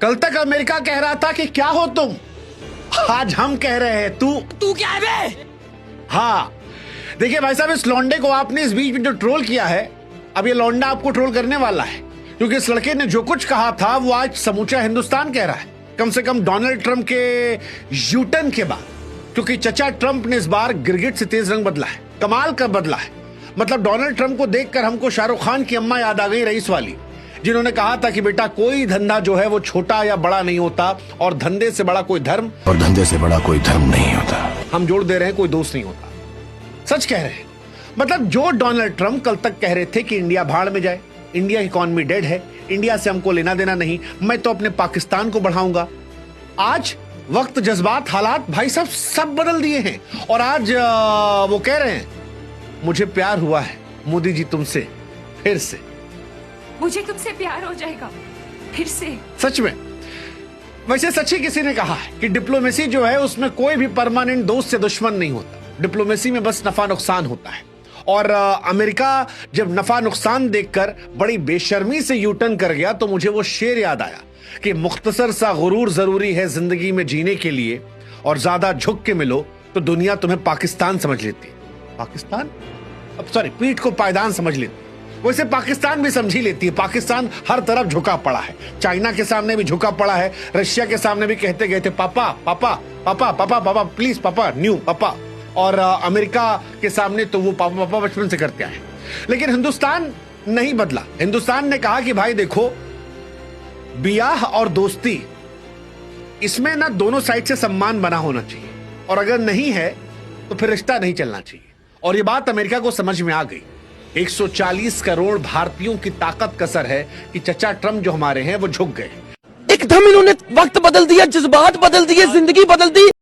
कल तक अमेरिका कह रहा था कि क्या हो तुम, आज हम कह रहे हैं तू क्या है बे? हाँ देखिए भाई साहब, इस लौंडे को आपने इस बीच में जो ट्रोल किया है, अब ये लौंडा आपको ट्रोल करने वाला है, क्योंकि इस लड़के ने जो कुछ कहा था वो आज समूचा हिंदुस्तान कह रहा है, कम से कम डोनाल्ड ट्रंप के यूटर्न के बाद। क्योंकि चचा ट्रंप ने इस बार गिरगिट से तेज रंग बदला है, कमाल का बदला है। मतलब डोनाल्ड ट्रंप को देखकर हमको शाहरुख खान की अम्मा याद आ गई, रईस वाली, जिन्होंने कहा था कि बेटा कोई धंधा जो है वो छोटा या बड़ा नहीं होता, और धंधे से बड़ा कोई धर्म, और धंधे से बड़ा कोई धर्म नहीं होता। हम जोड़ दे रहे हैं, कोई दोस्त नहीं होता। सच कह रहे हैं। मतलब जो डोनाल्ड ट्रंप कल तक कह रहे थे कि इंडिया भाड़ में जाए, इंडिया की इकॉनमी डेड है, इंडिया से हमको लेना देना नहीं, मैं तो अपने पाकिस्तान को बढ़ाऊंगा, आज वक्त, जज्बात, हालात भाई साहब सब बदल दिए हैं। और आज वो कह रहे हैं मुझे प्यार हुआ है मोदी जी तुमसे, फिर से मुझे तुमसे प्यार हो जाएगा फिर से। सच में। वैसे सच ही किसी ने कहा है कि डिप्लोमेसी जो है उसमें कोई भी परमानेंट दोस्त से दुश्मन नहीं होता, डिप्लोमेसी में बस नफा नुकसान होता है। और अमेरिका जब नफा नुकसान देखकर बड़ी बेशर्मी से यूटर्न कर गया तो मुझे वो शेर याद आया कि मुख्तसर सा गुरूर जरूरी है जिंदगी में जीने के लिए, और ज्यादा झुक के मिलो तो दुनिया तुम्हें पाकिस्तान समझ लेती है। पाकिस्तान, अब सॉरी, पीठ को पायदान समझ लेती है। वैसे पाकिस्तान भी समझी लेती है, पाकिस्तान हर तरफ झुका पड़ा है, चाइना के सामने भी झुका पड़ा है, रशिया के सामने भी कहते गए थे पापा पापा पापा पापा पापा प्लीज पापा, न्यू पापा। और अमेरिका के सामने तो वो पापा पापा बचपन से करते आए। लेकिन हिंदुस्तान नहीं बदला। हिंदुस्तान ने कहा कि भाई देखो, बियाह और दोस्ती, इसमें ना दोनों साइड से सम्मान बना होना चाहिए, और अगर नहीं है तो फिर रिश्ता नहीं चलना चाहिए। और ये बात अमेरिका को समझ में आ गई। 140 करोड़ भारतीयों की ताकत कसर है कि चचा ट्रंप जो हमारे हैं वो झुक गए। एकदम इन्होंने वक्त बदल दिया, जज्बात बदल दिए, जिंदगी बदल दी।